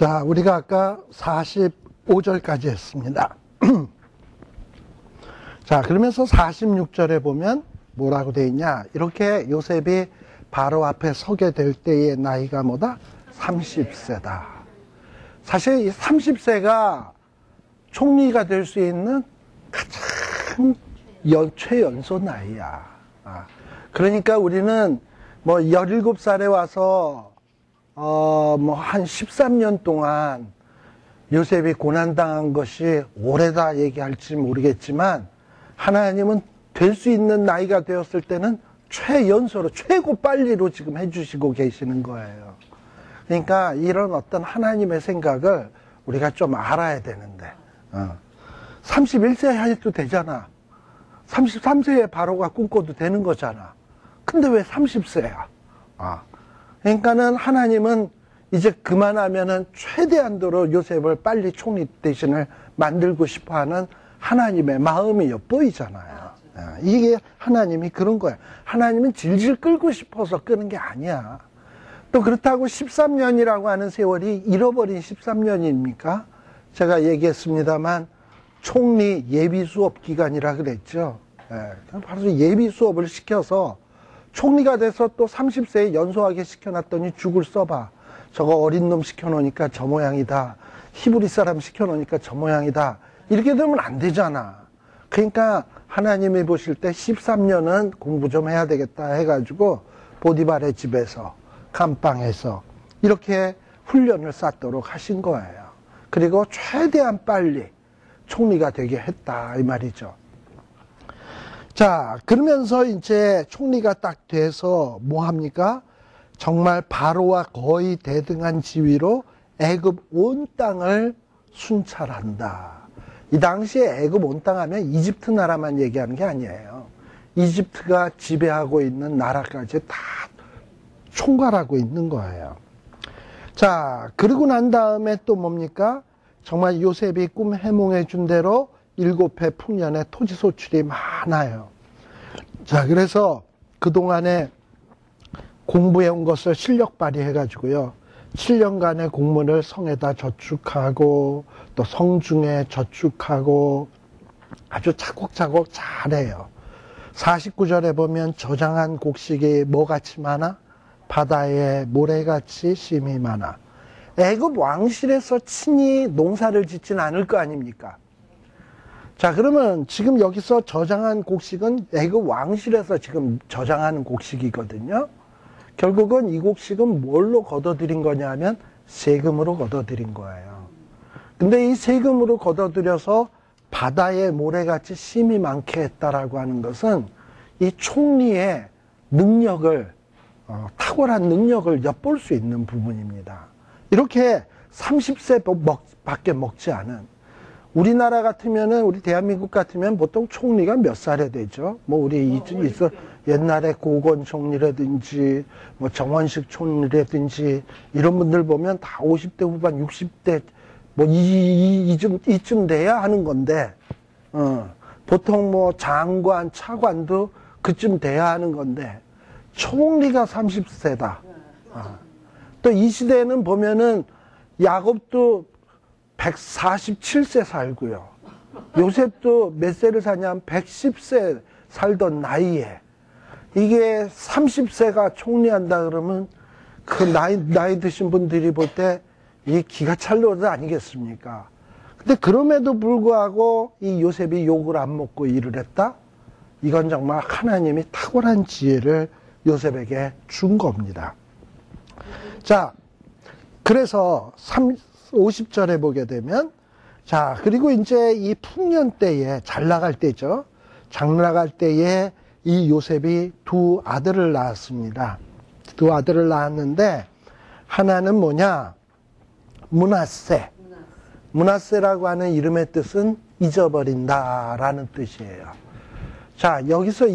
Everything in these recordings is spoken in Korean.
자, 우리가 아까 45절까지 했습니다. 자, 그러면서 46절에 보면 뭐라고 되어 있냐? 이렇게 요셉이 바로 앞에 서게 될 때의 나이가 뭐다? 30세다. 사실 이 30세가 총리가 될 수 있는 가장 최연소 나이야. 그러니까 우리는 뭐 17살에 와서 뭐 한 13년 동안 요셉이 고난당한 것이 오래다 얘기할지 모르겠지만 하나님은 될 수 있는 나이가 되었을 때는 최연소로 최고 빨리로 지금 해주시고 계시는 거예요. 그러니까 이런 어떤 하나님의 생각을 우리가 좀 알아야 되는데 31세 해도 되잖아. 33세에 바로가 꿈꿔도 되는 거잖아. 근데 왜 30세야? 그러니까는 하나님은 이제 그만하면은 최대한도로 요셉을 빨리 총리 대신을 만들고 싶어 하는 하나님의 마음이 엿보이잖아요. 이게 하나님이 그런 거야. 하나님은 질질 끌고 싶어서 끄는 게 아니야. 또 그렇다고 13년이라고 하는 세월이 잃어버린 13년입니까? 제가 얘기했습니다만 총리 예비 수업 기간이라 그랬죠. 바로 예비 수업을 시켜서 총리가 돼서 또 30세에 연소하게 시켜놨더니 죽을 써봐. 저거 어린 놈 시켜놓으니까 저 모양이다. 히브리 사람 시켜놓으니까 저 모양이다. 이렇게 되면 안 되잖아. 그러니까 하나님이 보실 때 13년은 공부 좀 해야 되겠다 해가지고 보디발의 집에서 감방에서 이렇게 훈련을 쌓도록 하신 거예요. 그리고 최대한 빨리 총리가 되게 했다 이 말이죠. 자, 그러면서 이제 총리가 딱 돼서 뭐 합니까? 정말 바로와 거의 대등한 지위로 애굽 온 땅을 순찰한다. 이 당시에 애굽 온 땅 하면 이집트 나라만 얘기하는 게 아니에요. 이집트가 지배하고 있는 나라까지 다 총괄하고 있는 거예요. 자, 그러고 난 다음에 또 뭡니까? 정말 요셉이 꿈 해몽해 준 대로 7해 풍년에 토지 소출이 많아요. 자, 그래서 그동안에 공부해온 것을 실력 발휘해가지고요. 7년간의 공문을 성에다 저축하고 또 성중에 저축하고 아주 차곡차곡 잘해요. 49절에 보면 저장한 곡식이 뭐같이 많아? 바다에 모래같이 심이 많아. 애굽 왕실에서 친히 농사를 짓진 않을 거 아닙니까? 자, 그러면 지금 여기서 저장한 곡식은 애굽 왕실에서 지금 저장하는 곡식이거든요. 결국은 이 곡식은 뭘로 걷어들인 거냐면 세금으로 걷어들인 거예요. 근데 이 세금으로 걷어들여서 바다에 모래같이 심이 많게 했다라고 하는 것은 이 총리의 능력을 탁월한 능력을 엿볼 수 있는 부분입니다. 이렇게 30세 밖에 먹지 않은 우리나라 같으면은 우리 대한민국 같으면 보통 총리가 몇 살에 되죠? 뭐 우리 옛날에 고건 총리라든지 뭐 정원식 총리라든지 이런 분들 보면 다 50대 후반 60대 뭐 이쯤 돼야 하는 건데 보통 뭐 장관 차관도 그쯤 돼야 하는 건데 총리가 30세다. 또 이 시대에는 보면은 야곱도 147세 살고요. 요셉도 몇 세를 사냐면 110세 살던 나이에 이게 30세가 총리한다 그러면 그 나이 드신 분들이 볼 때 이 기가 찰 노릇 아니겠습니까? 근데 그럼에도 불구하고 이 요셉이 욕을 안 먹고 일을 했다? 이건 정말 하나님이 탁월한 지혜를 요셉에게 준 겁니다. 자, 그래서 50절에 보게 되면 자, 그리고 이제 이 풍년 때에 잘 나갈 때죠. 장 나갈 때에 이 요셉이 두 아들을 낳았습니다. 두 아들을 낳았는데 하나는 뭐냐? 므낫세라고 하는 이름의 뜻은 잊어버린다라는 뜻이에요. 자, 여기서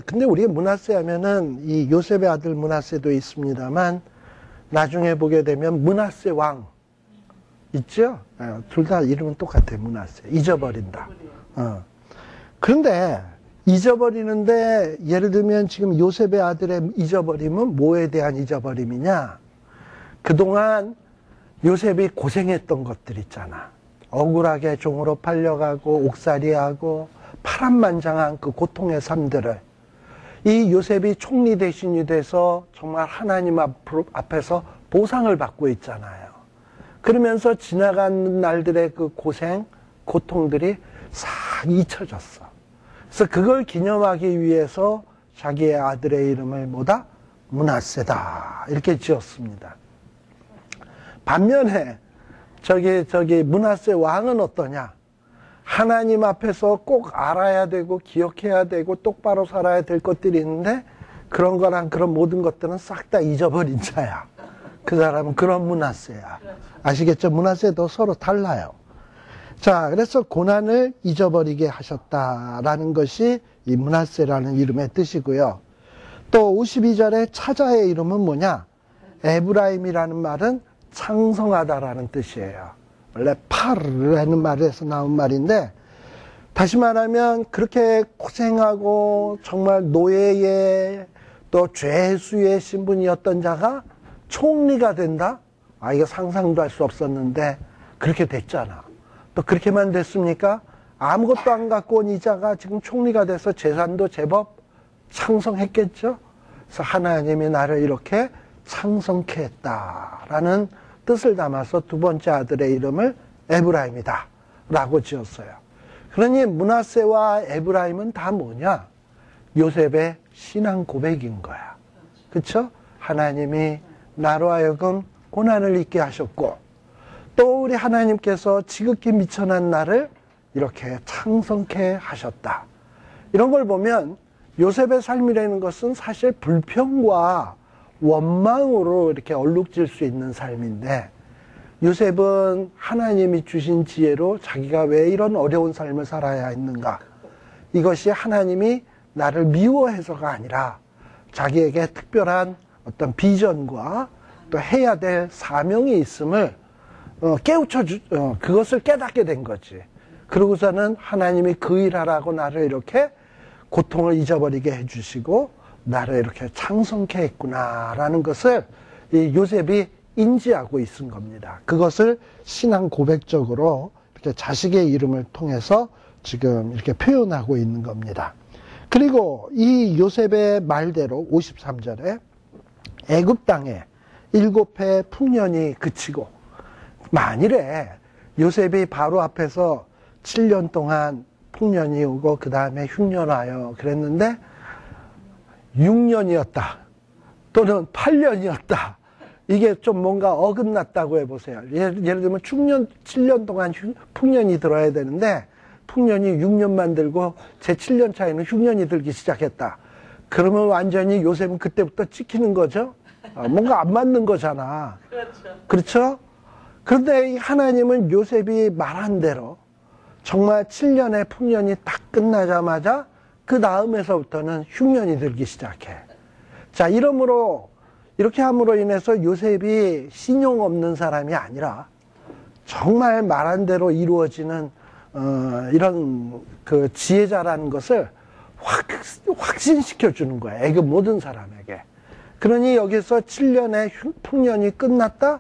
근데 우리가 므낫세 하면은 이 요셉의 아들 므낫세도 있습니다만 나중에 보게 되면 므낫세 왕 있죠? 둘 다 이름은 똑같아요. 므낫세. 잊어버린다. 그런데 잊어버리는데 예를 들면 지금 요셉의 아들의 잊어버림은 뭐에 대한 잊어버림이냐? 그동안 요셉이 고생했던 것들 있잖아. 억울하게 종으로 팔려가고 옥살이하고 파란만장한 그 고통의 삶들을 이 요셉이 총리 대신이 돼서 정말 하나님 앞에서 보상을 받고 있잖아요. 그러면서 지나간 날들의 그 고생, 고통들이 싹 잊혀졌어. 그래서 그걸 기념하기 위해서 자기의 아들의 이름을 뭐다? 므낫세다. 이렇게 지었습니다. 반면에 저기 므낫세 왕은 어떠냐? 하나님 앞에서 꼭 알아야 되고 기억해야 되고 똑바로 살아야 될 것들이 있는데 그런 거랑 그런 모든 것들은 싹 다 잊어버린 자야. 그 사람은 그런 므낫세야. 아시겠죠? 므낫세도 서로 달라요. 자, 그래서 고난을 잊어버리게 하셨다라는 것이 이 므낫세라는 이름의 뜻이고요. 또 52절에 차자의 이름은 뭐냐? 에브라임이라는 말은 창성하다라는 뜻이에요. 원래 파르라는 말에서 나온 말인데, 다시 말하면 그렇게 고생하고 정말 노예의 또 죄수의 신분이었던 자가 총리가 된다? 아, 이거 상상도 할 수 없었는데 그렇게 됐잖아. 또 그렇게만 됐습니까? 아무것도 안 갖고 온 이 자가 지금 총리가 돼서 재산도 제법 창성했겠죠? 그래서 하나님이 나를 이렇게 창성케 했다라는 뜻을 담아서 두 번째 아들의 이름을 에브라임이다 라고 지었어요. 그러니 므낫세와 에브라임은 다 뭐냐? 요셉의 신앙 고백인 거야. 그쵸? 하나님이 나로 하여금 고난을 잊게 하셨고 또 우리 하나님께서 지극히 미천한 나를 이렇게 창성케 하셨다. 이런 걸 보면 요셉의 삶이라는 것은 사실 불평과 원망으로 이렇게 얼룩질 수 있는 삶인데 요셉은 하나님이 주신 지혜로 자기가 왜 이런 어려운 삶을 살아야 했는가? 이것이 하나님이 나를 미워해서가 아니라 자기에게 특별한 어떤 비전과 또 해야 될 사명이 있음을 그것을 깨닫게 된 거지. 그러고서는 하나님이 그 일하라고 나를 이렇게 고통을 잊어버리게 해주시고 나를 이렇게 창성케 했구나라는 것을 이 요셉이 인지하고 있은 겁니다. 그것을 신앙 고백적으로 이렇게 자식의 이름을 통해서 지금 이렇게 표현하고 있는 겁니다. 그리고 이 요셉의 말대로 53절에 애굽 땅에 7해 풍년이 그치고 만일에 요셉이 바로 앞에서 7년 동안 풍년이 오고 그 다음에 흉년하여 그랬는데 6년이었다 또는 8년이었다 이게 좀 뭔가 어긋났다고 해보세요. 예를 들면 7년 동안 풍년이 들어야 되는데 풍년이 6년만 들고 제 7년 차에는 흉년이 들기 시작했다. 그러면 완전히 요셉은 그때부터 찍히는 거죠. 뭔가 안 맞는 거잖아. 그렇죠? 그런데 하나님은 요셉이 말한 대로 정말 7년의 풍년이 딱 끝나자마자 그 다음에서부터는 흉년이 들기 시작해. 자, 이렇게 함으로 인해서 요셉이 신용 없는 사람이 아니라 정말 말한 대로 이루어지는 이런 그 지혜자라는 것을 확신시켜 주는 거야. 애굽 모든 사람에게. 그러니 여기서 7년의 풍년이 끝났다?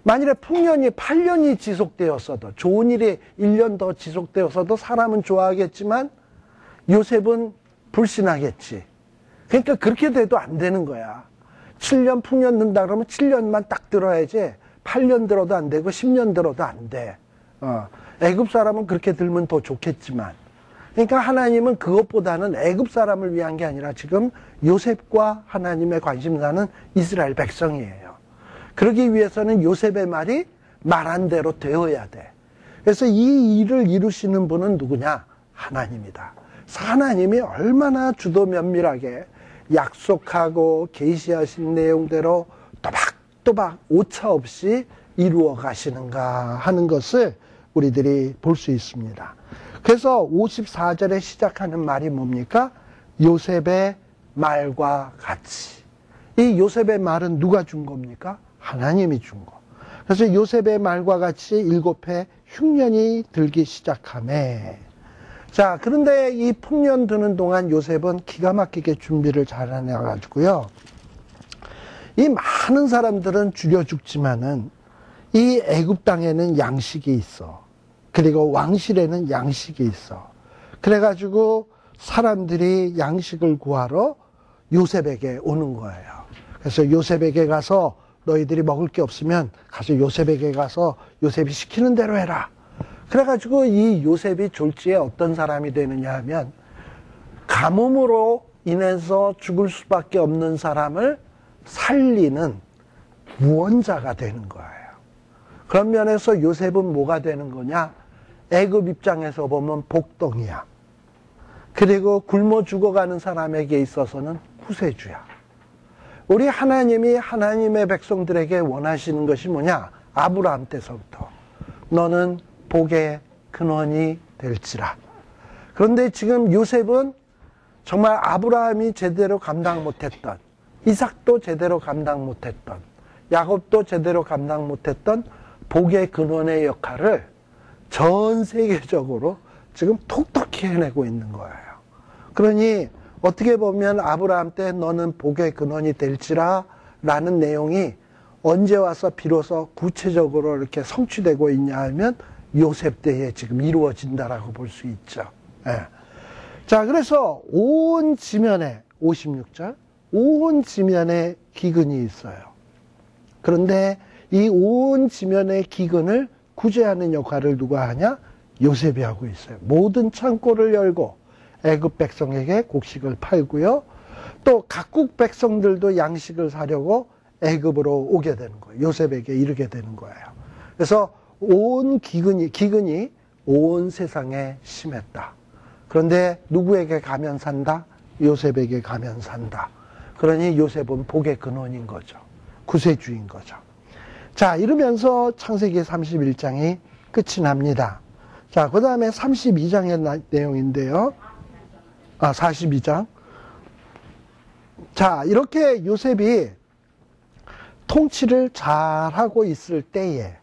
만일에 풍년이 8년이 지속되었어도 좋은 일이 1년 더 지속되었어도 사람은 좋아하겠지만 요셉은 불신하겠지. 그러니까 그렇게 돼도 안 되는 거야. 7년 풍년 든다 그러면 7년만 딱 들어야지 8년 들어도 안 되고 10년 들어도 안 돼. 애굽 사람은 그렇게 들면 더 좋겠지만 그러니까 하나님은 그것보다는 애굽 사람을 위한 게 아니라 지금 요셉과 하나님의 관심사는 이스라엘 백성이에요. 그러기 위해서는 요셉의 말이 말한 대로 되어야 돼. 그래서 이 일을 이루시는 분은 누구냐? 하나님이다. 하나님이 얼마나 주도 면밀하게 약속하고 계시하신 내용대로 또박또박 오차 없이 이루어 가시는가 하는 것을 우리들이 볼 수 있습니다. 그래서 54절에 시작하는 말이 뭡니까? 요셉의 말과 같이. 이 요셉의 말은 누가 준 겁니까? 하나님이 준 거. 그래서 요셉의 말과 같이 7해 흉년이 들기 시작하매. 자, 그런데 이 풍년 드는 동안 요셉은 기가 막히게 준비를 잘 해놔가지고요. 이 많은 사람들은 죽여 죽지만은 이 애굽 땅에는 양식이 있어. 그리고 왕실에는 양식이 있어. 그래가지고 사람들이 양식을 구하러 요셉에게 오는 거예요. 그래서 요셉에게 가서 너희들이 먹을 게 없으면 가서 요셉에게 가서 요셉이 시키는 대로 해라. 그래가지고 이 요셉이 졸지에 어떤 사람이 되느냐 하면 가뭄으로 인해서 죽을 수밖에 없는 사람을 살리는 구원자가 되는 거예요. 그런 면에서 요셉은 뭐가 되는 거냐? 애굽 입장에서 보면 복덩이야. 그리고 굶어 죽어가는 사람에게 있어서는 구세주야. 우리 하나님이 하나님의 백성들에게 원하시는 것이 뭐냐? 아브라함 때서부터 너는 복의 근원이 될지라. 그런데 지금 요셉은 정말 아브라함이 제대로 감당 못했던, 이삭도 제대로 감당 못했던, 야곱도 제대로 감당 못했던 복의 근원의 역할을 전 세계적으로 지금 톡톡히 해내고 있는 거예요. 그러니 어떻게 보면 아브라함 때 너는 복의 근원이 될지라 라는 내용이 언제 와서 비로소 구체적으로 이렇게 성취되고 있냐 하면 요셉 때에 지금 이루어진다라고 볼 수 있죠. 예. 자, 그래서 온 지면에 56절 온 지면에 기근이 있어요. 그런데 이 온 지면의 기근을 구제하는 역할을 누가 하냐? 요셉이 하고 있어요. 모든 창고를 열고 애굽 백성에게 곡식을 팔고요. 또 각국 백성들도 양식을 사려고 애굽으로 오게 되는 거예요. 요셉에게 이르게 되는 거예요. 그래서 온 기근이 온 세상에 심했다. 그런데 누구에게 가면 산다? 요셉에게 가면 산다. 그러니 요셉은 복의 근원인 거죠. 구세주인 거죠. 자, 이러면서 창세기 31장이 끝이 납니다. 자, 그 다음에 32장의 내용인데요. 42장. 자, 이렇게 요셉이 통치를 잘하고 있을 때에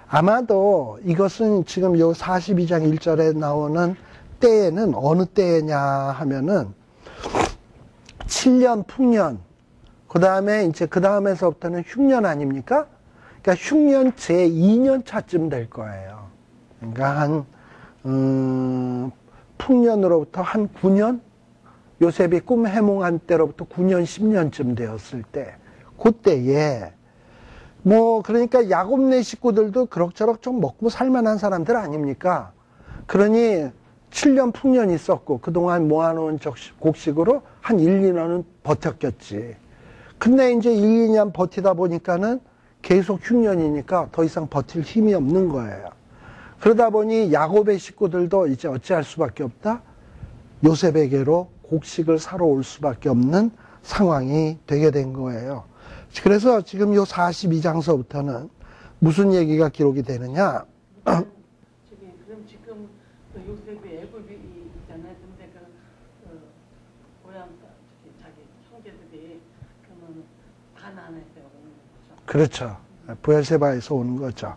아마도 이것은 지금 요 42장 1절에 나오는 때에는 어느 때냐 하면은 7년 풍년, 그 다음에 이제 그 다음에서부터는 흉년 아닙니까? 그러니까 흉년 제2년 차쯤 될 거예요. 그러니까 풍년으로부터 한 9년? 요셉이 꿈 해몽한 때로부터 9년, 10년쯤 되었을 때, 그때에, 그러니까 야곱네 식구들도 그럭저럭 좀 먹고 살만한 사람들 아닙니까? 그러니 7년 풍년이 있었고, 그동안 모아놓은 곡식으로 한 1, 2년은 버텼겠지. 근데 이제 1, 2년 버티다 보니까는 계속 흉년이니까 더 이상 버틸 힘이 없는 거예요. 그러다 보니 야곱의 식구들도 이제 어찌할 수밖에 없다? 요셉에게로 곡식을 사러 올 수밖에 없는 상황이 되게 된 거예요. 그래서 지금 요 42장서부터는 무슨 얘기가 기록이 되느냐? 그럼 지금 요셉이 애굽이 있잖아요. 근데 고향 자기 형제들이 그러면 가나안에서 오는 거죠. 그렇죠. 브엘세바에서 오는 거죠.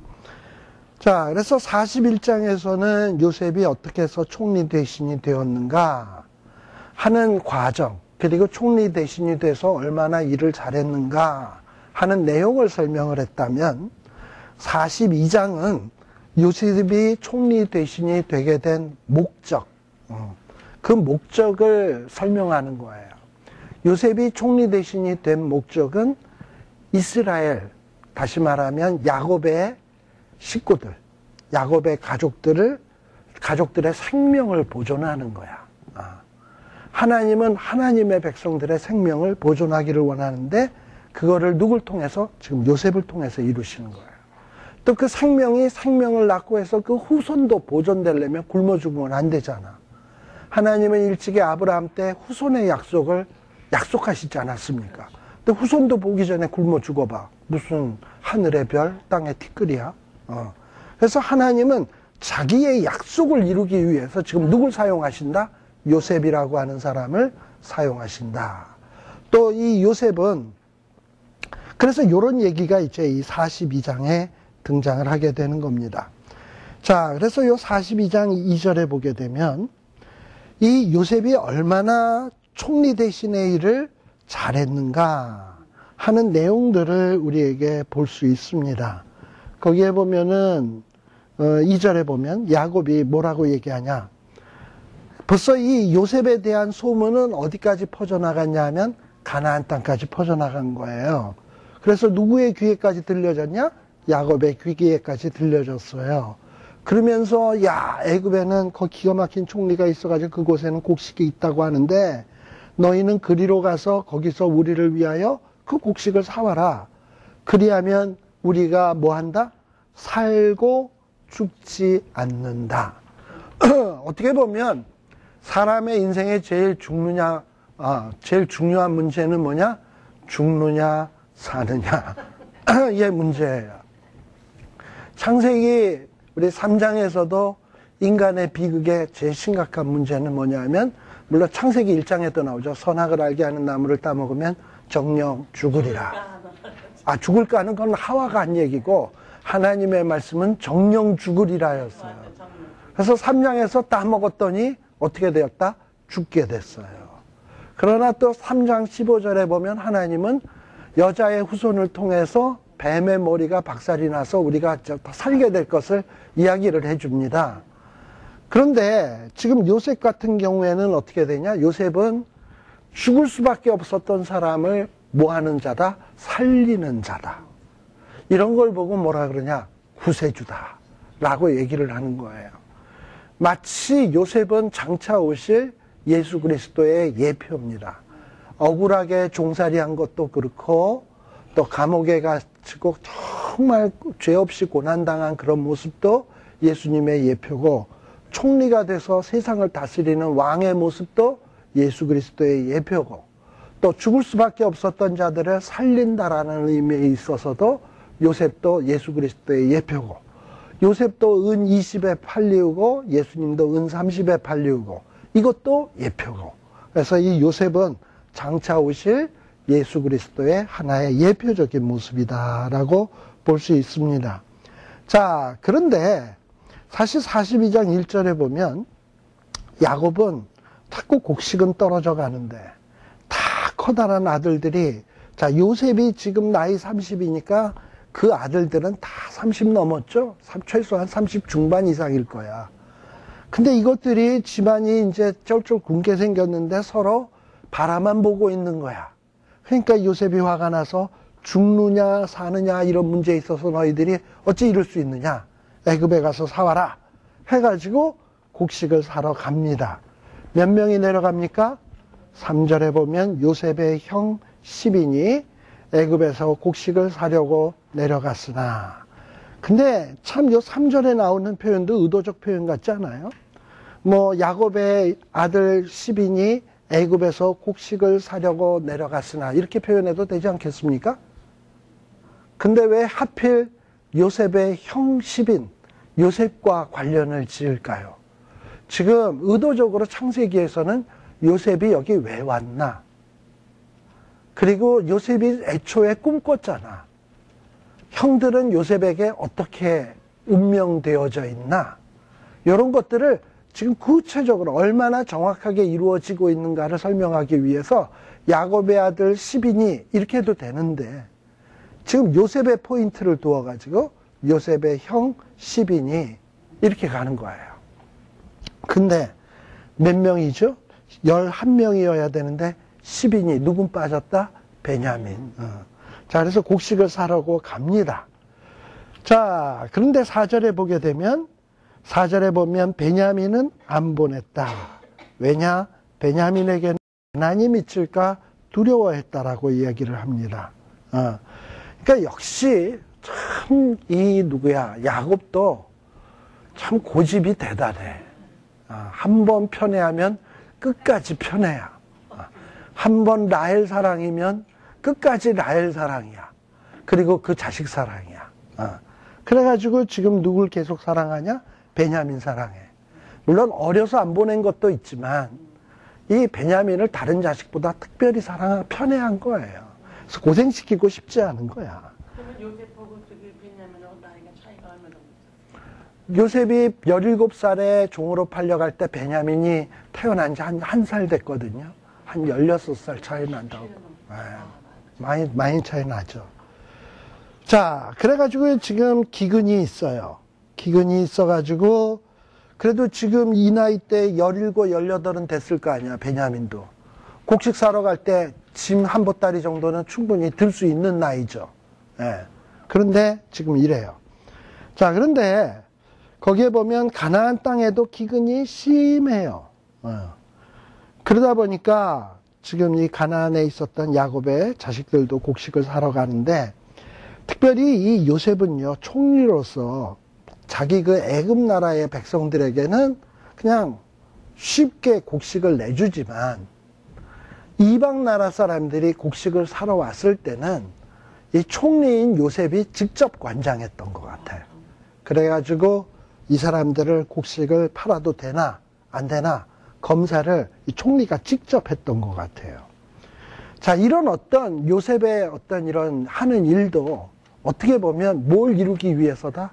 자, 그래서 41장에서는 요셉이 어떻게 해서 총리 대신이 되었는가 하는 과정, 그리고 총리 대신이 돼서 얼마나 일을 잘했는가 하는 내용을 설명을 했다면 42장은 요셉이 총리 대신이 되게 된 목적, 그 목적을 설명하는 거예요. 요셉이 총리 대신이 된 목적은 이스라엘, 다시 말하면 야곱의 식구들, 야곱의 가족들의 생명을 보존하는 거야. 하나님은 하나님의 백성들의 생명을 보존하기를 원하는데 그거를 누굴 통해서? 지금 요셉을 통해서 이루시는 거예요. 또 그 생명을 낳고 해서 그 후손도 보존되려면 굶어 죽으면 안 되잖아. 하나님은 일찍이 아브라함 때 후손의 약속을 약속하시지 않았습니까? 근데 후손도 보기 전에 굶어 죽어봐. 무슨 하늘의 별, 땅의 티끌이야. 그래서 하나님은 자기의 약속을 이루기 위해서 지금 누굴 사용하신다? 요셉이라고 하는 사람을 사용하신다. 또 이 요셉은 그래서 이런 얘기가 이제 이 42장에 등장을 하게 되는 겁니다. 자, 그래서 이 42장 2절에 보게 되면 이 요셉이 얼마나 총리 대신의 일을 잘했는가 하는 내용들을 우리에게 볼 수 있습니다. 거기에 보면은 2절에 보면 야곱이 뭐라고 얘기하냐. 벌써 이 요셉에 대한 소문은 어디까지 퍼져나갔냐 하면 가나안 땅까지 퍼져나간 거예요. 그래서 누구의 귀에까지 들려졌냐? 야곱의 귀에까지 들려졌어요. 그러면서 야, 애굽에는 거기 기가 막힌 총리가 있어가지고 그곳에는 곡식이 있다고 하는데 너희는 그리로 가서 거기서 우리를 위하여 그 곡식을 사와라. 그리하면 우리가 뭐 한다? 살고 죽지 않는다. 어떻게 보면 사람의 인생에 제일 중요한 문제는 뭐냐? 죽느냐, 사느냐. 이게 문제예요. 창세기 우리 3장에서도 인간의 비극의 제일 심각한 문제는 뭐냐면, 물론 창세기 1장에도 나오죠. 선악을 알게 하는 나무를 따먹으면 정령 죽으리라. 죽을까 하는 건 하와가 한 얘기고, 하나님의 말씀은 정령 죽으리라였어요. 그래서 3장에서 따먹었더니 어떻게 되었다? 죽게 됐어요. 그러나 또 3장 15절에 보면 하나님은 여자의 후손을 통해서 뱀의 머리가 박살이 나서 우리가 살게 될 것을 이야기를 해줍니다. 그런데 지금 요셉 같은 경우에는 어떻게 되냐? 요셉은 죽을 수밖에 없었던 사람을 뭐하는 자다? 살리는 자다. 이런 걸 보고 뭐라 그러냐? 구세주다 라고 얘기를 하는 거예요. 마치 요셉은 장차 오실 예수 그리스도의 예표입니다. 억울하게 종살이한 것도 그렇고 또 감옥에 갇히고 정말 죄 없이 고난당한 그런 모습도 예수님의 예표고, 총리가 돼서 세상을 다스리는 왕의 모습도 예수 그리스도의 예표고, 또 죽을 수밖에 없었던 자들을 살린다라는 의미에 있어서도 요셉도 예수 그리스도의 예표고, 요셉도 은 20에 팔리우고 예수님도 은 30에 팔리우고, 이것도 예표고, 그래서 이 요셉은 장차 오실 예수 그리스도의 하나의 예표적인 모습이다라고 볼 수 있습니다. 자, 그런데 사실 42장 1절에 보면 야곱은 자꾸 곡식은 떨어져 가는데 다 커다란 아들들이, 자, 요셉이 지금 나이 30이니까 그 아들들은 다 30 넘었죠? 최소한 30 중반 이상일 거야. 근데 이것들이 집안이 이제 쩔쩔 굶게 생겼는데 서로 바라만 보고 있는 거야. 그러니까 요셉이 화가 나서 죽느냐 사느냐 이런 문제에 있어서 너희들이 어찌 이럴 수 있느냐, 애굽에 가서 사와라 해가지고 곡식을 사러 갑니다. 몇 명이 내려갑니까? 3절에 보면 요셉의 형 10인이 애굽에서 곡식을 사려고 내려갔으나, 근데 참 요 3절에 나오는 표현도 의도적 표현 같지 않아요? 뭐 야곱의 아들 10인이 애굽에서 곡식을 사려고 내려갔으나 이렇게 표현해도 되지 않겠습니까? 근데 왜 하필 요셉의 형 10인 요셉과 관련을 지을까요? 지금 의도적으로 창세기에서는 요셉이 여기 왜 왔나? 그리고 요셉이 애초에 꿈꿨잖아. 형들은 요셉에게 어떻게 운명되어져 있나? 이런 것들을 지금 구체적으로 얼마나 정확하게 이루어지고 있는가를 설명하기 위해서 야곱의 아들 10인이 이렇게 해도 되는데, 지금 요셉의 포인트를 두어가지고 요셉의 형 10인이 이렇게 가는 거예요. 근데 몇 명이죠? 11명이어야 되는데 10인이 누군 빠졌다? 베냐민. 자, 그래서 곡식을 사려고 갑니다. 자, 그런데 4절에 보게 되면, 4절에 보면 베냐민은 안 보냈다. 왜냐? 베냐민에게는 가난이 미칠까 두려워했다라고 이야기를 합니다. 그러니까 역시 참 이 누구야? 야곱도 참 고집이 대단해. 한 번 편애하면 끝까지 편애야. 한 번 라헬 사랑이면 끝까지 라헬 사랑이야. 그리고 그 자식 사랑이야. 그래가지고 지금 누굴 계속 사랑하냐? 베냐민 사랑해. 물론 어려서 안 보낸 것도 있지만 이 베냐민을 다른 자식보다 특별히 편애한 거예요. 그래서 고생시키고 싶지 않은 거야. 그러면 요셉하고 저기 베냐민하고 나이가 차이가 얼마나 있어요? 요셉이 17살에 종으로 팔려갈 때 베냐민이 태어난 지 한 살 됐거든요. 한 16살 차이 난다고. 많이 차이 나죠. 자, 그래가지고 지금 기근이 있어요. 기근이 있어가지고, 그래도 지금 이 나이 때 17, 18은 됐을 거 아니야, 베냐민도. 곡식 사러 갈 때 짐 한 보따리 정도는 충분히 들 수 있는 나이죠. 예. 그런데 지금 이래요. 자, 그런데 거기에 보면 가나안 땅에도 기근이 심해요. 그러다 보니까 지금 이 가나안에 있었던 야곱의 자식들도 곡식을 사러 가는데, 특별히 이 요셉은요, 총리로서 자기 그 애굽 나라의 백성들에게는 그냥 쉽게 곡식을 내주지만, 이방 나라 사람들이 곡식을 사러 왔을 때는 이 총리인 요셉이 직접 관장했던 것 같아요. 그래가지고 이 사람들을 곡식을 팔아도 되나 안 되나 검사를 이 총리가 직접 했던 것 같아요. 자, 이런 어떤 요셉의 어떤 이런 하는 일도 어떻게 보면 뭘 이루기 위해서다?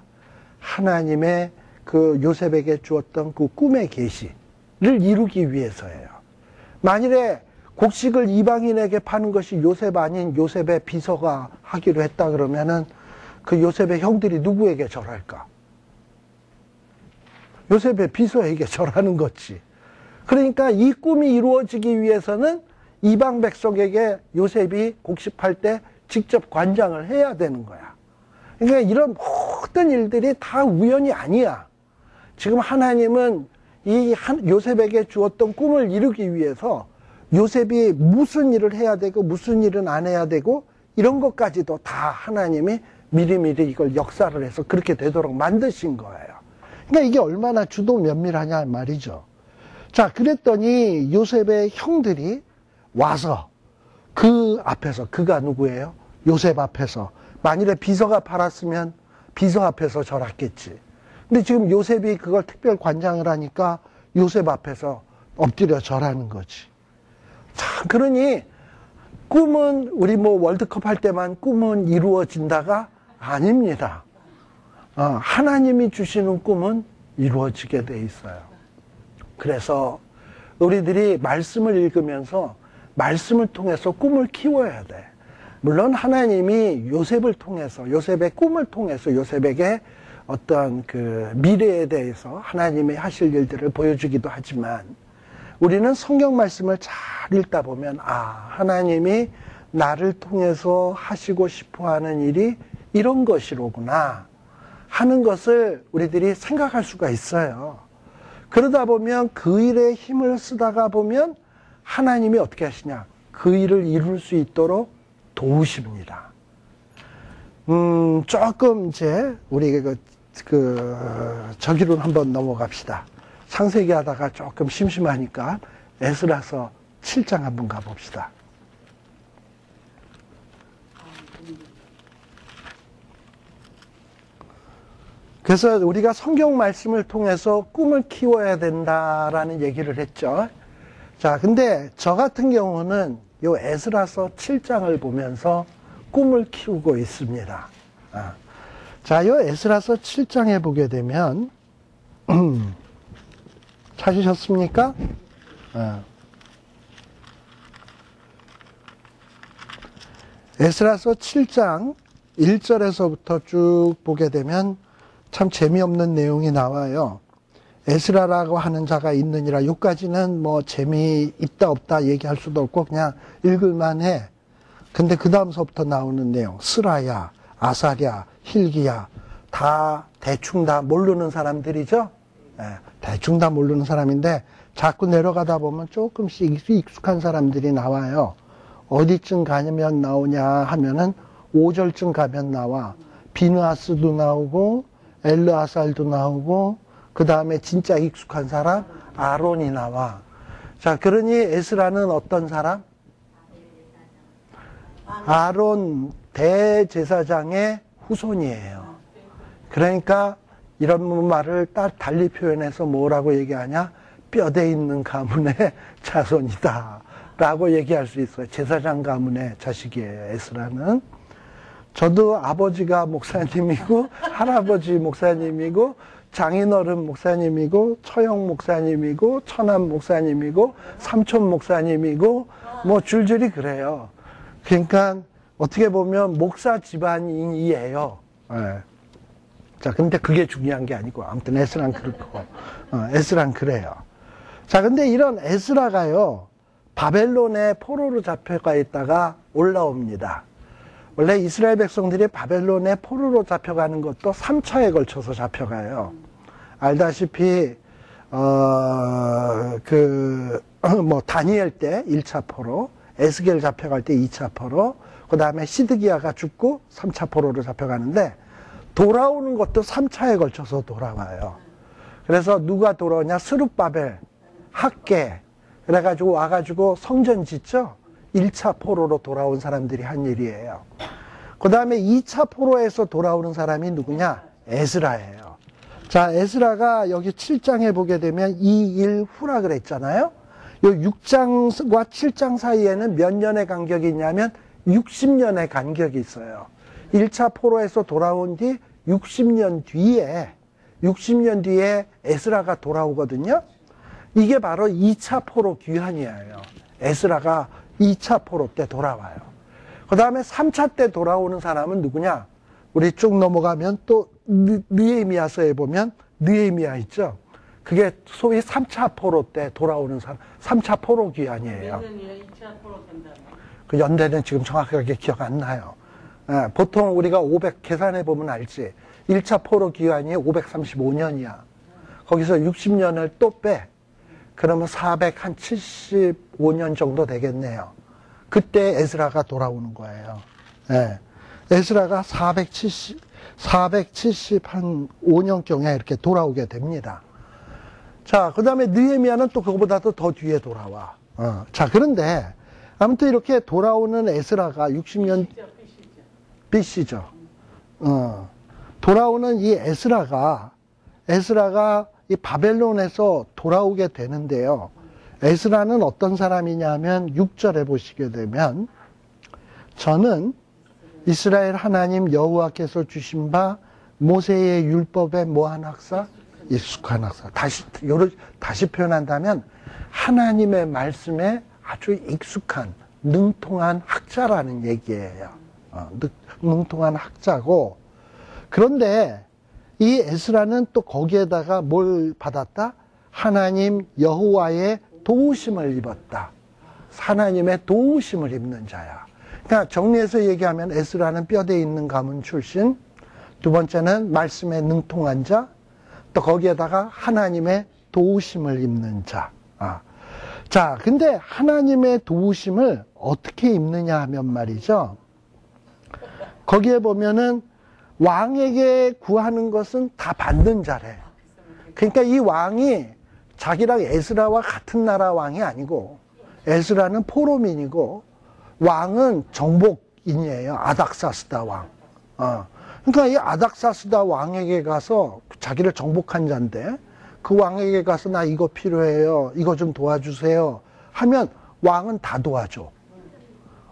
하나님의 그 요셉에게 주었던 그 꿈의 계시를 이루기 위해서예요. 만일에 곡식을 이방인에게 파는 것이 요셉 아닌 요셉의 비서가 하기로 했다 그러면은 그 요셉의 형들이 누구에게 절할까? 요셉의 비서에게 절하는 거지. 그러니까 이 꿈이 이루어지기 위해서는 이방 백성에게 요셉이 곡식 팔 때 직접 관장을 해야 되는 거야. 그러니까 이런 모든 일들이 다 우연이 아니야. 지금 하나님은 이 요셉에게 주었던 꿈을 이루기 위해서 요셉이 무슨 일을 해야 되고 무슨 일은 안 해야 되고 이런 것까지도 다 하나님이 미리미리 이걸 역사를 해서 그렇게 되도록 만드신 거예요. 그러니까 이게 얼마나 주도 면밀하냐 말이죠. 자, 그랬더니 요셉의 형들이 와서 그 앞에서, 그가 누구예요? 요셉 앞에서. 만일에 비서가 팔았으면 비서 앞에서 절했겠지. 근데 지금 요셉이 그걸 특별 관장을 하니까 요셉 앞에서 엎드려 절하는 거지. 자, 그러니 꿈은 우리 뭐 월드컵 할 때만 꿈은 이루어진다가 아닙니다. 하나님이 주시는 꿈은 이루어지게 돼 있어요. 그래서 우리들이 말씀을 읽으면서 말씀을 통해서 꿈을 키워야 돼. 물론 하나님이 요셉을 통해서, 요셉의 꿈을 통해서 요셉에게 어떤 그 미래에 대해서 하나님이 하실 일들을 보여주기도 하지만, 우리는 성경 말씀을 잘 읽다 보면, 아, 하나님이 나를 통해서 하시고 싶어 하는 일이 이런 것이로구나 하는 것을 우리들이 생각할 수가 있어요. 그러다 보면 그 일에 힘을 쓰다가 보면 하나님이 어떻게 하시냐? 그 일을 이룰 수 있도록 도우십니다. 조금 이제 우리 저기로 한번 넘어갑시다. 창세기 하다가 조금 심심하니까 에스라서 7장 한번 가봅시다. 그래서 우리가 성경 말씀을 통해서 꿈을 키워야 된다라는 얘기를 했죠. 자, 근데 저 같은 경우는 요 에스라서 7장을 보면서 꿈을 키우고 있습니다. 자, 요 에스라서 7장에 보게 되면 찾으셨습니까? 에스라서 7장 1절에서부터 쭉 보게 되면 참 재미없는 내용이 나와요. 에스라라고 하는 자가 있느니라. 여기까지는 뭐 재미있다 없다 얘기할 수도 없고 그냥 읽을만 해. 근데 그 다음서부터 나오는 내용, 스라야, 아사랴, 힐기야, 다 대충 다 모르는 사람들이죠. 대충 다 모르는 사람인데 자꾸 내려가다 보면 조금씩 익숙한 사람들이 나와요. 어디쯤 가면 나오냐 하면은 5절쯤 가면 나와. 비느하스도 나오고 엘르아살도 나오고 그 다음에 진짜 익숙한 사람 아론이 나와. 자, 그러니 에스라는 어떤 사람? 아론 대제사장의 후손이에요. 그러니까 이런 말을 딱 달리 표현해서 뭐라고 얘기하냐? 뼈대 있는 가문의 자손이다 라고 얘기할 수 있어요. 제사장 가문의 자식이에요, 에스라는. 저도 아버지가 목사님이고 할아버지 목사님이고 장인어른 목사님이고 처형 목사님이고 처남 목사님이고 삼촌 목사님이고 뭐 줄줄이 그래요. 그러니까 어떻게 보면 목사 집안이에요. 예. 자, 근데 그게 중요한 게 아니고, 아무튼 에스라는 그렇고, 에스라는 그래요. 자, 근데 이런 에스라가요, 바벨론에 포로로 잡혀가 있다가 올라옵니다. 원래 이스라엘 백성들이 바벨론에 포로로 잡혀가는 것도 3차에 걸쳐서 잡혀가요. 알다시피, 다니엘 때 1차 포로, 에스겔 잡혀갈 때 2차 포로, 그 다음에 시드기야가 죽고 3차 포로로 잡혀가는데, 돌아오는 것도 3차에 걸쳐서 돌아와요. 그래서 누가 돌아오냐? 스룹바벨, 학계, 그래가지고 와가지고 성전 짓죠? 1차 포로로 돌아온 사람들이 한 일이에요. 그 다음에 2차 포로에서 돌아오는 사람이 누구냐? 에스라예요. 자, 에스라가 여기 7장에 보게 되면 2일 후라 그랬잖아요? 요 6장과 7장 사이에는 몇 년의 간격이 있냐면 60년의 간격이 있어요. 1차 포로에서 돌아온 뒤 60년 뒤에 에스라가 돌아오거든요. 이게 바로 2차 포로 귀환이에요. 에스라가 2차 포로 때 돌아와요. 그 다음에 3차 때 돌아오는 사람은 누구냐? 우리 쭉 넘어가면 또 느헤미야서에 보면 느헤미야 있죠? 그게 소위 3차 포로 때 돌아오는 사람, 3차 포로 귀환이에요. 몇 년이야 2차 포로 된다고? 그 연대는 지금 정확하게 기억 안 나요. 보통 우리가 500 계산해 보면 알지. 1차 포로 기간이 535년이야. 거기서 60년을 또 빼. 그러면 475년 정도 되겠네요. 그때 에스라가 돌아오는 거예요. 에스라가 475년경에 이렇게 돌아오게 됩니다. 자, 그 다음에 느헤미야는 또 그거보다도 더 뒤에 돌아와. 자, 그런데 아무튼 이렇게 돌아오는 에스라가 60년 BC죠. 돌아오는 이 에스라가 이 바벨론에서 돌아오게 되는데요. 에스라는 어떤 사람이냐면 6절에 보시게 되면 저는 이스라엘 하나님 여호와께서 주신 바 모세의 율법에 뭐한 학사? 익숙한 학사. 다시 표현한다면 하나님의 말씀에 아주 익숙한 능통한 학자라는 얘기예요. 능통한 학자고, 그런데 이 에스라는 또 거기에다가 뭘 받았다? 하나님 여호와의 도우심을 입었다. 하나님의 도우심을 입는 자야. 그러니까 정리해서 얘기하면 에스라는 뼈대 있는 가문 출신, 두 번째는 말씀에 능통한 자, 또 거기에다가 하나님의 도우심을 입는 자. 자, 근데 하나님의 도우심을 어떻게 입느냐 하면 말이죠. 거기에 보면은 왕에게 구하는 것은 다 받는 자래. 그러니까 이 왕이 자기랑 에스라와 같은 나라 왕이 아니고, 에스라는 포로민이고 왕은 정복인이에요. 아닥사스다 왕. 그러니까 이 아닥사스다 왕에게 가서 자기를 정복한 자인데, 그 왕에게 가서 나 이거 필요해요, 이거 좀 도와주세요 하면 왕은 다 도와줘.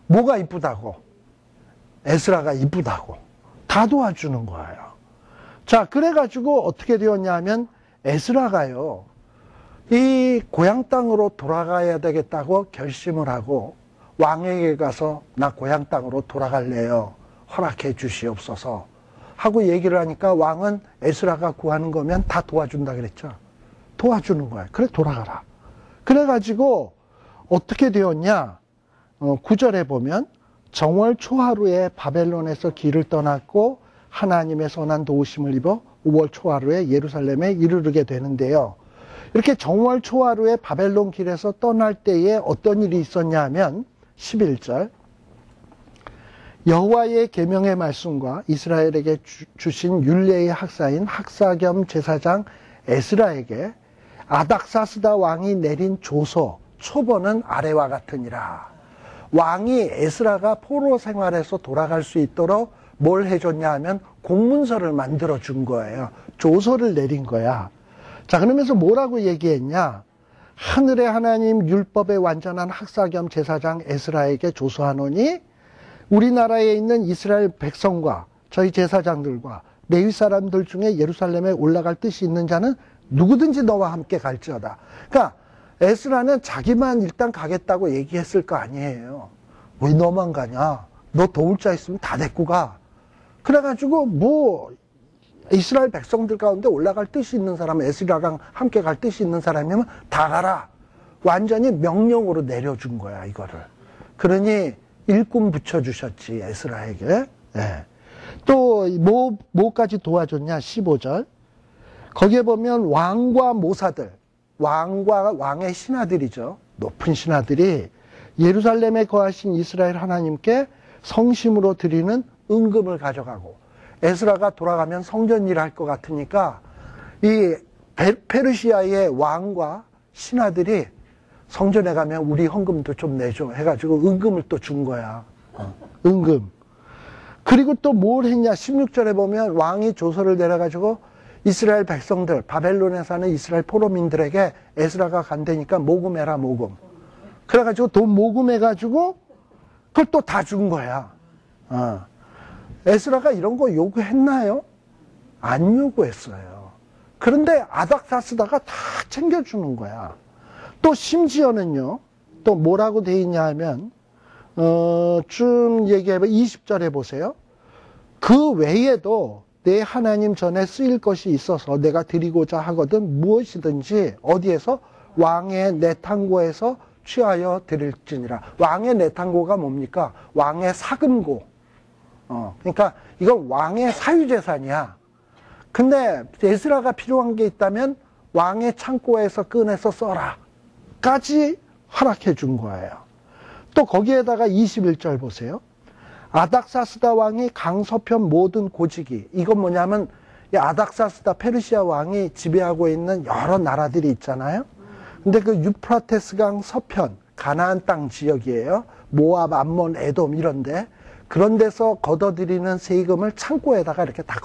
뭐가 이쁘다고? 에스라가 이쁘다고. 다 도와주는 거예요. 자, 그래가지고 어떻게 되었냐 하면 에스라가요, 이 고향 땅으로 돌아가야 되겠다고 결심을 하고 왕에게 가서 나 고향 땅으로 돌아갈래요, 허락해 주시옵소서 하고 얘기를 하니까 왕은 에스라가 구하는 거면 다 도와준다 그랬죠. 도와주는 거야. 그래, 돌아가라. 그래가지고 어떻게 되었냐? 9절에 보면 정월 초하루에 바벨론에서 길을 떠났고 하나님의 선한 도우심을 입어 5월 초하루에 예루살렘에 이르르게 되는데요. 이렇게 정월 초하루에 바벨론 길에서 떠날 때에 어떤 일이 있었냐 하면 11절 여호와의 계명의 말씀과 이스라엘에게 주신 율례의 학사인 학사 겸 제사장 에스라에게 아닥사스다 왕이 내린 조서 초본은 아래와 같으니라. 왕이 에스라가 포로 생활에서 돌아갈 수 있도록 뭘 해줬냐 하면 공문서를 만들어 준 거예요. 조서를 내린 거야. 자, 그러면서 뭐라고 얘기했냐? 하늘의 하나님 율법의 완전한 학사 겸 제사장 에스라에게 조서하노니 우리나라에 있는 이스라엘 백성과 저희 제사장들과 레위 사람들 중에 예루살렘에 올라갈 뜻이 있는 자는 누구든지 너와 함께 갈지어다. 그러니까 에스라는 자기만 일단 가겠다고 얘기했을 거 아니에요. 왜 너만 가냐? 너 도울 자 있으면 다 데리고 가. 그래가지고 뭐 이스라엘 백성들 가운데 올라갈 뜻이 있는 사람, 에스라랑 함께 갈 뜻이 있는 사람이면 다 가라. 완전히 명령으로 내려준 거야, 이거를. 그러니 일꾼 붙여주셨지, 에스라에게. 예. 또 뭐까지 도와줬냐, 15절. 거기에 보면 왕과 모사들, 왕의 신하들이죠. 높은 신하들이 예루살렘에 거하신 이스라엘 하나님께 성심으로 드리는 은금을 가져가고, 에스라가 돌아가면 성전 일을 할 것 같으니까 이 페르시아의 왕과 신하들이 성전에 가면 우리 헌금도 좀 내줘 해가지고 은금을 또 준 거야. 은금. 그리고 또 뭘 했냐, 16절에 보면 왕이 조서를 내려가지고 이스라엘 백성들, 바벨론에 사는 이스라엘 포로민들에게 에스라가 간다니까 모금해라, 모금. 그래가지고 돈 모금해가지고 그걸 또 다 준 거야. 에스라가 이런 거 요구했나요? 안 요구했어요. 그런데 아닥사스다가 다 챙겨주는 거야. 또 심지어는요, 또 뭐라고 돼 있냐 하면, 좀 얘기해봐. 20절에 보세요. 그 외에도 내 하나님 전에 쓰일 것이 있어서 내가 드리고자 하거든 무엇이든지 어디에서 왕의 내탕고에서 취하여 드릴지니라. 왕의 내탕고가 뭡니까? 왕의 사금고. 그러니까 이건 왕의 사유재산이야. 근데 에스라가 필요한 게 있다면 왕의 창고에서 꺼내서 써라. 까지 허락해 준 거예요. 또 거기에다가 21절 보세요. 아닥사스다 왕이 강서편 모든 고지기. 이건 뭐냐면 이 아닥사스다 페르시아 왕이 지배하고 있는 여러 나라들이 있잖아요. 근데 그 유프라테스강 서편 가나안 땅 지역이에요. 모압, 암몬, 에돔 이런데 그런 데서 걷어들이는 세금을 창고에다가 이렇게 다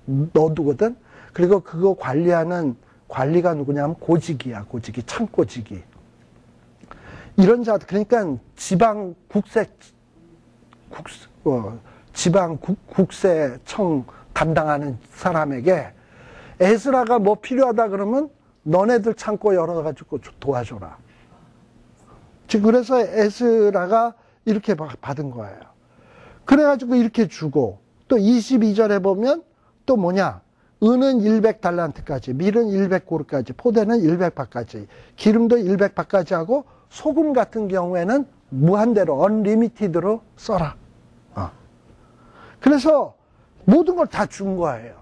넣어두거든. 그리고 그거 관리하는 관리가 누구냐면 고지기야. 고지기, 창고지기. 이런 자들, 그러니까 지방 국세청 담당하는 사람에게 에스라가 뭐 필요하다 그러면 너네들 창고 열어가지고 도와줘라. 지금 그래서 에스라가 이렇게 받은 거예요. 그래가지고 이렇게 주고, 또 22절에 보면 또 뭐냐, 은은 100달란트까지, 밀은 100고르까지, 포대는 100바까지, 기름도 100바까지 하고 소금 같은 경우에는 무한대로 언리미티드로 써라. 그래서 모든 걸 다 준 거예요.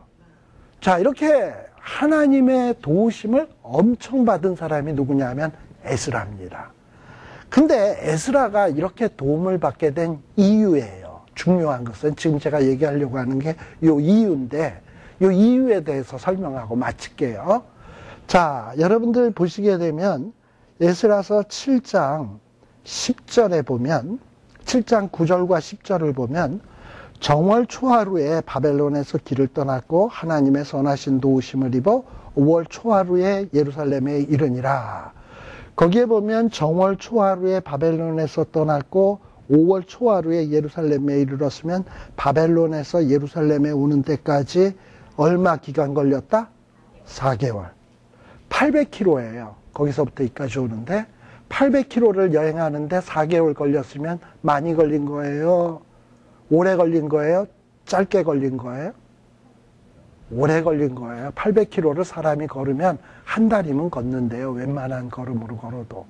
자, 이렇게 하나님의 도우심을 엄청 받은 사람이 누구냐면 에스라입니다. 근데 에스라가 이렇게 도움을 받게 된 이유예요. 중요한 것은 지금 제가 얘기하려고 하는 게 요 이유인데, 요 이유에 대해서 설명하고 마칠게요. 자, 여러분들 보시게 되면 에스라서 7장 10절에 보면, 7장 9절과 10절을 보면 정월 초하루에 바벨론에서 길을 떠났고 하나님의 선하신 도우심을 입어 5월 초하루에 예루살렘에 이르니라. 거기에 보면 정월 초하루에 바벨론에서 떠났고 5월 초하루에 예루살렘에 이르렀으면 바벨론에서 예루살렘에 오는 데까지 얼마 기간 걸렸다? 4개월. 800km예요. 거기서부터 여기까지 오는데 800km를 여행하는데 4개월 걸렸으면 많이 걸린 거예요? 오래 걸린 거예요? 짧게 걸린 거예요? 오래 걸린 거예요. 800km를 사람이 걸으면 한 달이면 걷는데요. 웬만한 걸음으로 걸어도.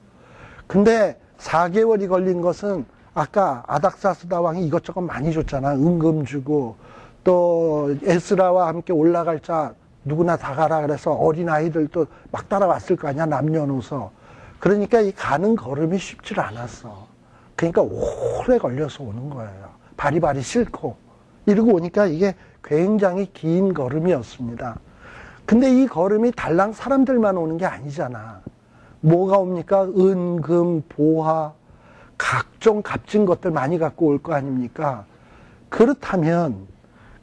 근데 4개월이 걸린 것은 아까 아닥사스다 왕이 이것저것 많이 줬잖아. 은금 주고 또 에스라와 함께 올라갈 자 누구나 다 가라 그래서 어린아이들도 막 따라왔을 거 아니야. 남녀노소. 그러니까 이 가는 걸음이 쉽지 않았어. 그러니까 오래 걸려서 오는 거예요. 바리바리 싣고 이러고 오니까 이게 굉장히 긴 걸음이었습니다. 근데 이 걸음이 달랑 사람들만 오는 게 아니잖아. 뭐가 옵니까? 은, 금, 보화, 각종 값진 것들 많이 갖고 올 거 아닙니까? 그렇다면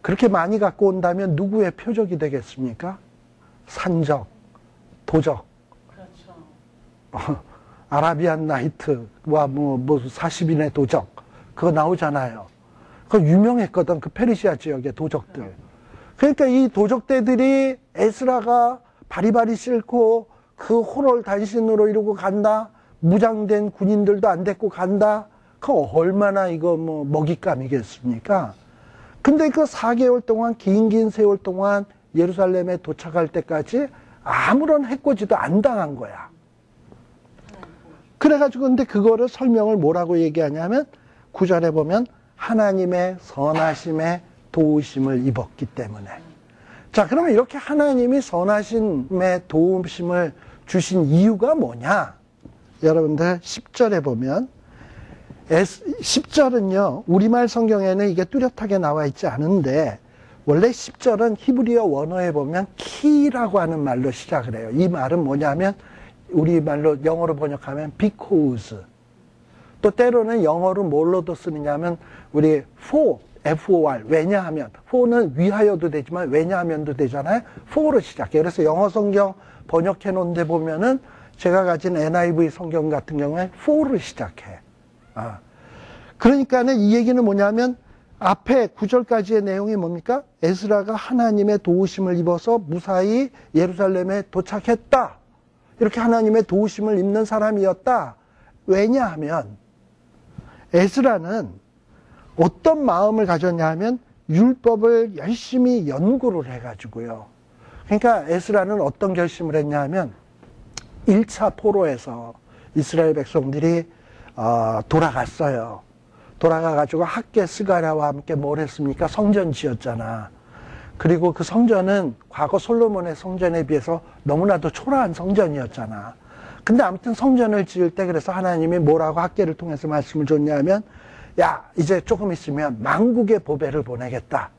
그렇게 많이 갖고 온다면 누구의 표적이 되겠습니까? 산적, 도적, 그렇죠. 아라비안 나이트와 뭐 40인의 도적 그거 나오잖아요. 그거 유명했거든. 그 페르시아 지역의 도적들. 그러니까 이 도적대들이 에스라가 바리바리 싣고 그 호롤 단신으로 이러고 간다. 무장된 군인들도 안 데리고 간다. 그 얼마나 이거 뭐 먹잇감이겠습니까? 근데 그 4개월 동안 긴 세월 동안 예루살렘에 도착할 때까지 아무런 해코지도 안 당한 거야. 그래가지고 근데 그거를 설명을 뭐라고 얘기하냐면 9절에 보면 하나님의 선하심에 도우심을 입었기 때문에. 자, 그러면 이렇게 하나님이 선하심에 도우심을 주신 이유가 뭐냐? 여러분들 10절에 보면 10절은요 우리말 성경에는 이게 뚜렷하게 나와 있지 않은데 원래 10절은 히브리어 원어에 보면 키라고 하는 말로 시작을 해요. 이 말은 뭐냐면 우리말로 영어로 번역하면 because, 또 때로는 영어로 뭘로도 쓰느냐면 우리 for, for, 왜냐하면, for는 위하여도 되지만 왜냐하면도 되잖아요. for로 시작해요. 그래서 영어 성경 번역해 놓은 데 보면은 제가 가진 NIV 성경 같은 경우에 for로 시작해. 그러니까는 이 얘기는 뭐냐면 앞에 9절까지의 내용이 뭡니까? 에스라가 하나님의 도우심을 입어서 무사히 예루살렘에 도착했다. 이렇게 하나님의 도우심을 입는 사람이었다. 왜냐하면 에스라는 어떤 마음을 가졌냐 하면 율법을 열심히 연구를 해가지고요. 그러니까 에스라는 어떤 결심을 했냐 하면 1차 포로에서 이스라엘 백성들이 돌아갔어요. 돌아가가지고 학개 스가랴와 함께 뭘 했습니까? 성전 지었잖아. 그리고 그 성전은 과거 솔로몬의 성전에 비해서 너무나도 초라한 성전이었잖아. 근데 아무튼 성전을 지을 때 그래서 하나님이 뭐라고 학개를 통해서 말씀을 줬냐면 야, 이제 조금 있으면 만국의 보배를 보내겠다.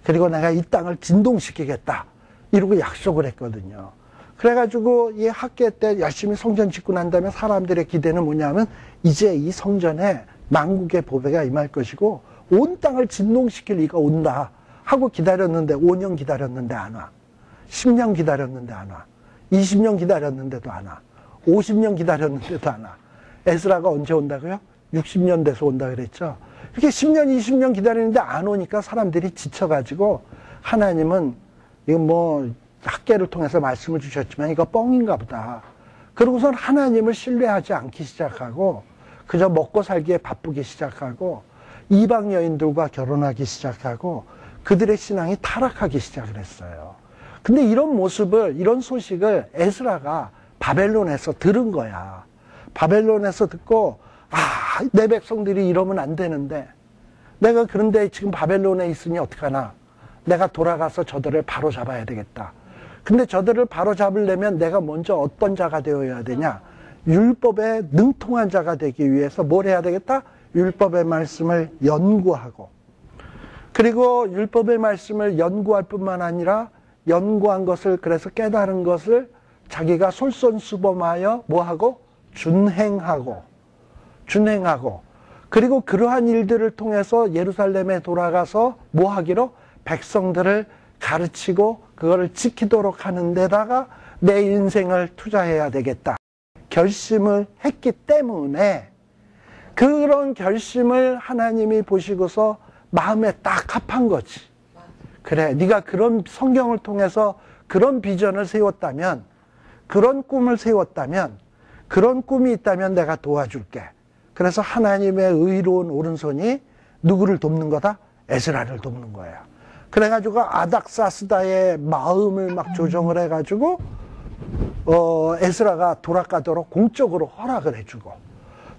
그리고 내가 이 땅을 진동시키겠다. 이러고 약속을 했거든요. 그래가지고 이 학개 때 열심히 성전 짓고 난 다음에 사람들의 기대는 뭐냐면 이제 이 성전에 만국의 보배가 임할 것이고 온 땅을 진동시킬 이가 온다 하고 기다렸는데 5년 기다렸는데 안 와. 10년 기다렸는데 안 와. 20년 기다렸는데도 안 와. 50년 기다렸는데도 안 와. 에스라가 언제 온다고요? 60년 돼서 온다 그랬죠. 이렇게 10년, 20년 기다리는데 안 오니까 사람들이 지쳐가지고 하나님은 이거 뭐 학개를 통해서 말씀을 주셨지만 이거 뻥인가 보다. 그러고선 하나님을 신뢰하지 않기 시작하고 그저 먹고 살기에 바쁘기 시작하고 이방 여인들과 결혼하기 시작하고 그들의 신앙이 타락하기 시작을 했어요. 근데 이런 모습을, 이런 소식을 에스라가 바벨론에서 들은 거야. 바벨론에서 듣고 내 백성들이 이러면 안 되는데 내가 그런데 지금 바벨론에 있으니 어떡하나. 내가 돌아가서 저들을 바로 잡아야 되겠다. 근데 저들을 바로 잡으려면 내가 먼저 어떤 자가 되어야 되냐? 율법에 능통한 자가 되기 위해서 뭘 해야 되겠다? 율법의 말씀을 연구하고, 그리고 율법의 말씀을 연구할 뿐만 아니라 연구한 것을, 그래서 깨달은 것을 자기가 솔선수범하여 뭐하고? 준행하고, 그리고 그러한 일들을 통해서 예루살렘에 돌아가서 뭐하기로? 백성들을 가르치고 그거를 지키도록 하는 데다가 내 인생을 투자해야 되겠다 결심을 했기 때문에, 그런 결심을 하나님이 보시고서 마음에 딱 합한 거지. 그래, 네가 그런 성경을 통해서 그런 비전을 세웠다면, 그런 꿈을 세웠다면, 그런 꿈이 있다면 내가 도와줄게. 그래서 하나님의 의로운 오른손이 누구를 돕는 거다? 에스라를 돕는 거야. 그래가지고 아닥사스다의 마음을 막 조정을 해가지고 에스라가 돌아가도록 공적으로 허락을 해주고,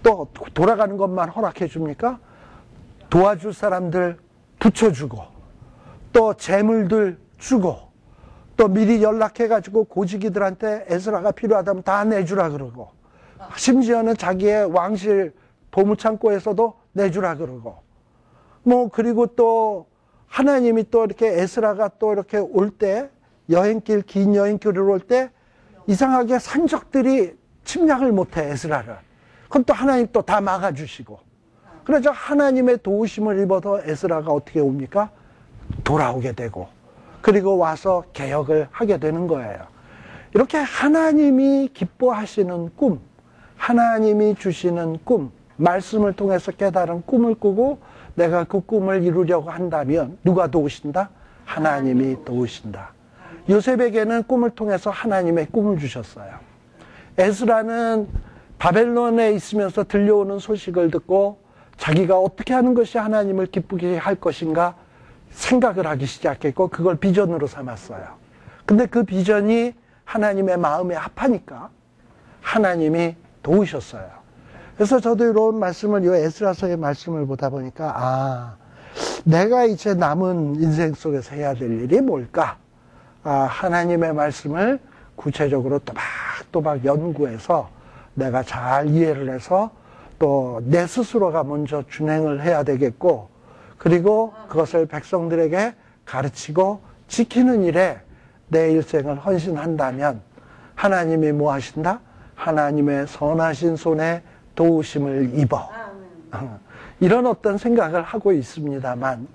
또 돌아가는 것만 허락해 줍니까? 도와줄 사람들 붙여주고, 또 재물들 주고, 또 미리 연락해가지고 고지기들한테 에스라가 필요하다면 다 내주라 그러고, 심지어는 자기의 왕실 보물창고에서도 내주라 그러고, 뭐 그리고 또 하나님이 또 이렇게 에스라가 또 이렇게 올 때, 여행길, 긴 여행길을 올 때 이상하게 산적들이 침략을 못해, 에스라를. 그럼 또 하나님 또 다 막아주시고. 그래서 하나님의 도우심을 입어서 에스라가 어떻게 옵니까? 돌아오게 되고, 그리고 와서 개혁을 하게 되는 거예요. 이렇게 하나님이 기뻐하시는 꿈, 하나님이 주시는 꿈, 말씀을 통해서 깨달은 꿈을 꾸고 내가 그 꿈을 이루려고 한다면 누가 도우신다? 하나님이 도우신다. 요셉에게는 꿈을 통해서 하나님의 꿈을 주셨어요. 에스라는 바벨론에 있으면서 들려오는 소식을 듣고 자기가 어떻게 하는 것이 하나님을 기쁘게 할 것인가 생각을 하기 시작했고 그걸 비전으로 삼았어요. 근데 그 비전이 하나님의 마음에 합하니까 하나님이 도우셨어요. 그래서 저도 이런 말씀을, 이 에스라서의 말씀을 보다 보니까, 내가 이제 남은 인생 속에서 해야 될 일이 뭘까? 하나님의 말씀을 구체적으로 또박또박 연구해서 내가 잘 이해를 해서 또 내 스스로가 먼저 준행을 해야 되겠고, 그리고 그것을 백성들에게 가르치고 지키는 일에 내 일생을 헌신한다면 하나님이 뭐 하신다? 하나님의 선하신 손에 도우심을 입어. 이런 어떤 생각을 하고 있습니다만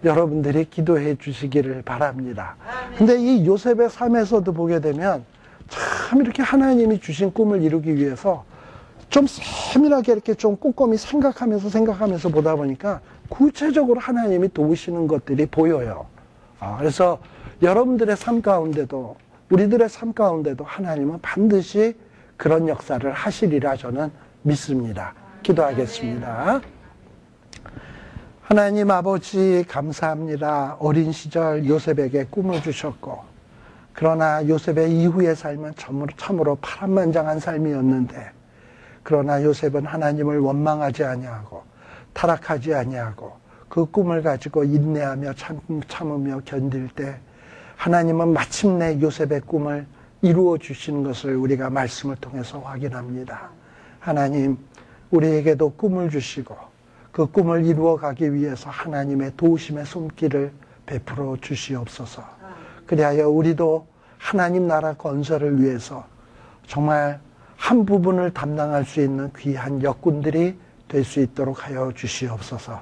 여러분들이 기도해 주시기를 바랍니다. 근데 이 요셉의 삶에서도 보게 되면 참 이렇게 하나님이 주신 꿈을 이루기 위해서 좀 세밀하게 이렇게 좀 꼼꼼히 생각하면서 보다 보니까 구체적으로 하나님이 도우시는 것들이 보여요. 그래서 여러분들의 삶 가운데도, 우리들의 삶 가운데도 하나님은 반드시 그런 역사를 하시리라 저는 믿습니다. 기도하겠습니다. 하나님 아버지 감사합니다. 어린 시절 요셉에게 꿈을 주셨고, 그러나 요셉의 이후의 삶은 참으로 파란만장한 삶이었는데, 그러나 요셉은 하나님을 원망하지 아니하고 타락하지 아니하고 그 꿈을 가지고 인내하며 참으며 견딜 때 하나님은 마침내 요셉의 꿈을 이루어 주시는 것을 우리가 말씀을 통해서 확인합니다. 하나님, 우리에게도 꿈을 주시고 그 꿈을 이루어 가기 위해서 하나님의 도우심의 손길을 베풀어 주시옵소서. 그리하여 우리도 하나님 나라 건설을 위해서 정말 한 부분을 담당할 수 있는 귀한 역군들이 될 수 있도록 하여 주시옵소서.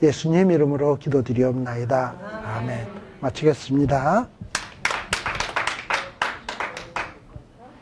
예수님 이름으로 기도드리옵나이다. 아멘. 마치겠습니다.